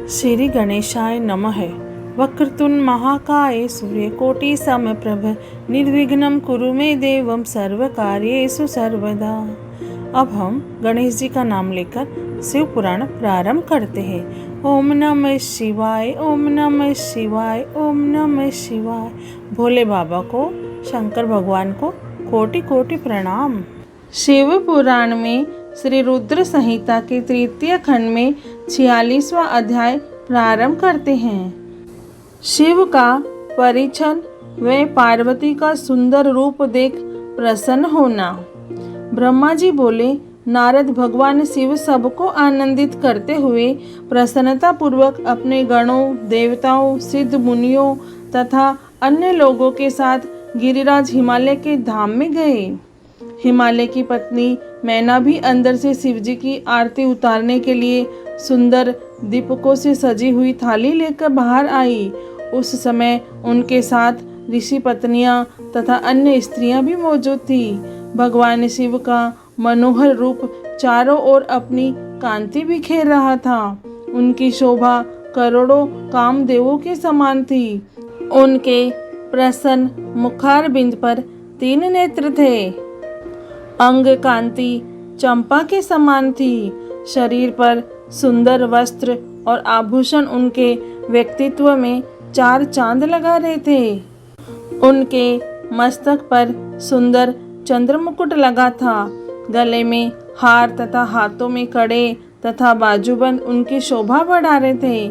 श्री गणेशाय नमः। वक्रतुंड महाकाय सूर्यकोटि समप्रभ निर्विघ्नं कुरु मे देवं सर्वकार्येषु सर्वदा। अब हम गणेश जी का नाम लेकर शिव पुराण प्रारंभ करते हैं। ओम नमः शिवाय, ओम नमः शिवाय, ओम नमः शिवाय। भोले बाबा को, शंकर भगवान को कोटि कोटि प्रणाम। शिव पुराण में श्री रुद्र संहिता के तृतीय खंड में 46वां अध्याय प्रारंभ करते हैं। शिव का परिछन व पार्वती का सुंदर रूप देख प्रसन्न होना। ब्रह्मा जी बोले, नारद भगवान शिव सबको आनंदित करते हुए प्रसन्नता पूर्वक अपने गणों, देवताओं, सिद्ध मुनियों तथा अन्य लोगों के साथ गिरिराज हिमालय के धाम में गए। हिमालय की पत्नी मैना भी अंदर से शिवजी की आरती उतारने के लिए सुंदर दीपकों से सजी हुई थाली लेकर बाहर आई। उस समय उनके साथ ऋषि पत्नियां तथा अन्य स्त्रियां भी मौजूद थी। भगवान शिव का मनोहर रूप चारों ओर अपनी कांति बिखेर रहा था। उनकी शोभा करोड़ों कामदेवों के समान थी। उनके प्रसन्न मुखारबिंद पर 3 नेत्र थे। अंग कांति चंपा के समान थी। शरीर पर सुंदर वस्त्र और आभूषण उनके व्यक्तित्व में 4 चांद लगा रहे थे। उनके मस्तक पर सुंदर चंद्र मुकुट लगा था। गले में हार तथा हाथों में कड़े तथा बाजूबंद उनकी शोभा बढ़ा रहे थे।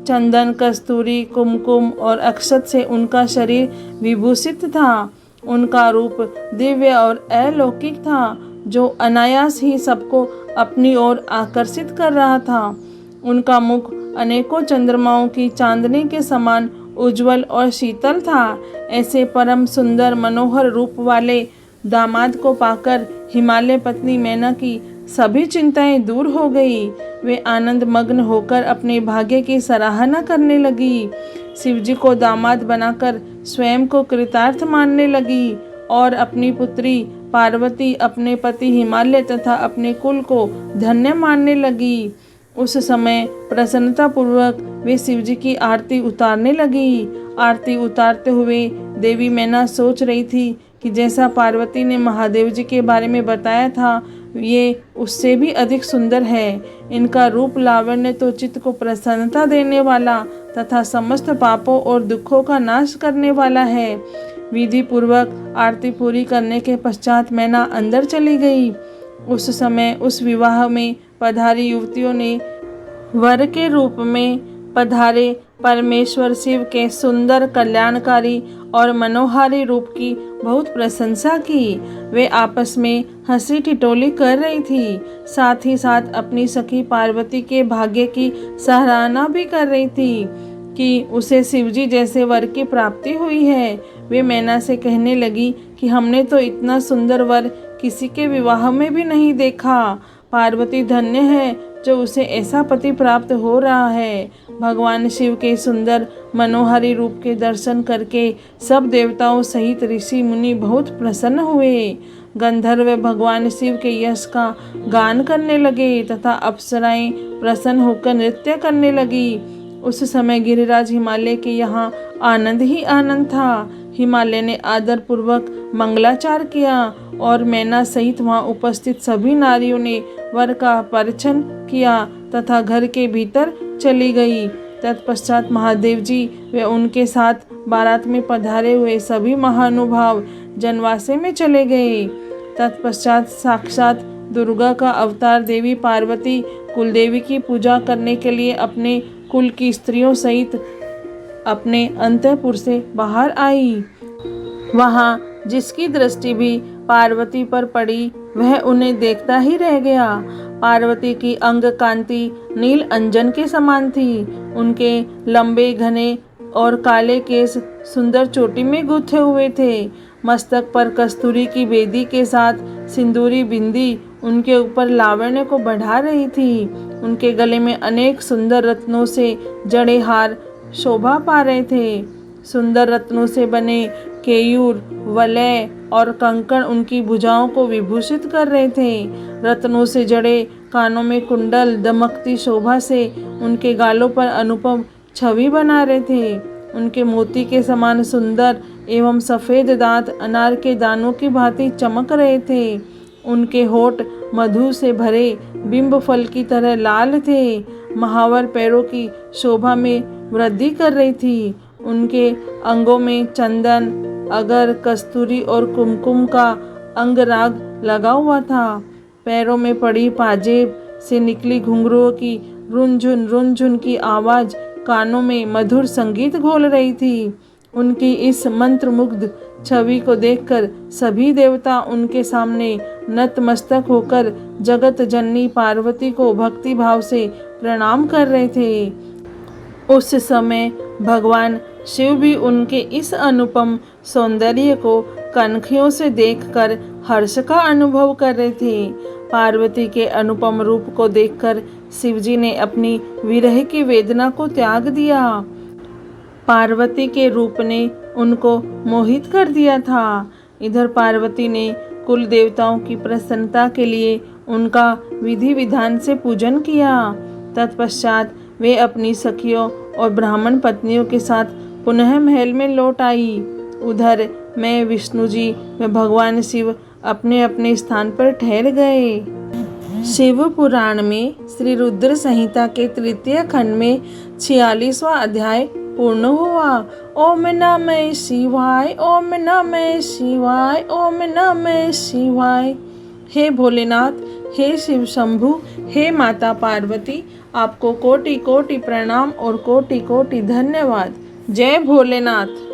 चंदन, कस्तूरी, कुमकुम और अक्षत से उनका शरीर विभूषित था। उनका रूप दिव्य और अलौकिक था, जो अनायास ही सबको अपनी ओर आकर्षित कर रहा था। उनका मुख अनेकों चंद्रमाओं की चांदनी के समान उज्जवल और शीतल था। ऐसे परम सुंदर मनोहर रूप वाले दामाद को पाकर हिमालय पत्नी मैना की सभी चिंताएं दूर हो गई। वे आनंद मग्न होकर अपने भाग्य की सराहना करने लगी। शिवजी को दामाद बनाकर स्वयं को कृतार्थ मानने लगी और अपनी पुत्री पार्वती, अपने पति हिमालय तथा अपने कुल को धन्य मानने लगी। उस समय प्रसन्नता पूर्वक वे शिवजी की आरती उतारने लगी। आरती उतारते हुए देवी मैना सोच रही थी कि जैसा पार्वती ने महादेव जी के बारे में बताया था, ये उससे भी अधिक सुंदर है। इनका रूप लावण्य तो चित्त को प्रसन्नता देने वाला तथा समस्त पापों और दुखों का नाश करने वाला है। विधि पूर्वक आरती पूरी करने के पश्चात मैना अंदर चली गई। उस समय उस विवाह में पधारी युवतियों ने वर के रूप में पधारे परमेश्वर शिव के सुंदर, कल्याणकारी और मनोहारी रूप की बहुत प्रशंसा की। वे आपस में हंसी ठिठोली कर रही थी। साथ ही साथ अपनी सखी पार्वती के भाग्य की सराहना भी कर रही थी कि उसे शिवजी जैसे वर की प्राप्ति हुई है। वे मैना से कहने लगी कि हमने तो इतना सुंदर वर किसी के विवाह में भी नहीं देखा। पार्वती धन्य है जो उसे ऐसा पति प्राप्त हो रहा है। भगवान शिव के सुंदर मनोहारी रूप के दर्शन करके सब देवताओं सहित ऋषि मुनि बहुत प्रसन्न हुए। गंधर्व भगवान शिव के यश का गान करने लगे तथा अप्सराएं प्रसन्न होकर नृत्य करने लगी। उस समय गिरिराज हिमालय के यहाँ आनंद ही आनंद था। हिमालय ने आदर पूर्वक मंगलाचार किया और मैना सहित वहाँ उपस्थित सभी नारियों ने वर का परिछन किया तथा घर के भीतर चली गई। तत्पश्चात महादेव जी व उनके साथ बारात में पधारे हुए सभी महानुभाव जनवासे में चले गए। तत्पश्चात साक्षात दुर्गा का अवतार देवी पार्वती कुलदेवी की पूजा करने के लिए अपने कुल की स्त्रियों सहित अपने अंतःपुर से बाहर आई। वहाँ जिसकी दृष्टि भी पार्वती पर पड़ी वह उन्हें देखता ही रह गया। पार्वती की अंग कांति नील अंजन के समान थी। उनके लंबे, घने और काले केस सुंदर चोटी में गूंथे हुए थे। मस्तक पर कस्तूरी की बेदी के साथ सिंदूरी बिंदी उनके ऊपर लावण्य को बढ़ा रही थी। उनके गले में अनेक सुंदर रत्नों से जड़े हार शोभा पा रहे थे। सुंदर रत्नों से बने केयूर, वलय और कंकण उनकी भुजाओं को विभूषित कर रहे थे। रत्नों से जड़े कानों में कुंडल दमकती शोभा से उनके गालों पर अनुपम छवि बना रहे थे। उनके मोती के समान सुंदर एवं सफ़ेद दांत अनार के दानों की भांति चमक रहे थे। उनके होठ मधु से भरे बिंब फल की तरह लाल थे। महावर पैरों की शोभा में वृद्धि कर रही थी। उनके अंगों में चंदन, अगर, कस्तूरी और कुमकुम का अंगराग लगा हुआ था। पैरों में पड़ी पाजेब से निकली घुंघरुओं की रुनझुन की आवाज़ कानों में मधुर संगीत घोल रही थी। उनकी इस मंत्रमुग्ध छवि को देखकर सभी देवता उनके सामने नतमस्तक होकर जगत जननी पार्वती को भक्ति भाव से प्रणाम कर रहे थे। उस समय भगवान शिव भी उनके इस अनुपम सौंदर्य को कनखियों से देखकर हर्ष का अनुभव कर रहे थे। पार्वती के अनुपम रूप को देखकर शिवजी ने अपनी विरह की वेदना को त्याग दिया। पार्वती के रूप ने उनको मोहित कर दिया था। इधर पार्वती ने कुल देवताओं की प्रसन्नता के लिए उनका विधि विधान से पूजन किया। तत्पश्चात वे अपनी सखियों और ब्राह्मण पत्नियों के साथ पुनः महल में लौट आई। उधर मैं, विष्णु जी व भगवान शिव अपने अपने स्थान पर ठहर गए। शिव पुराण में श्री रुद्र संहिता के तृतीय खंड में 46वां अध्याय पूर्ण हुआ। ओम नमः शिवाय, ओम नमः शिवाय, ओम नमः शिवाय। हे भोलेनाथ, हे शिव शंभु, हे माता पार्वती, आपको कोटि कोटि प्रणाम और कोटि कोटि धन्यवाद। जय भोलेनाथ।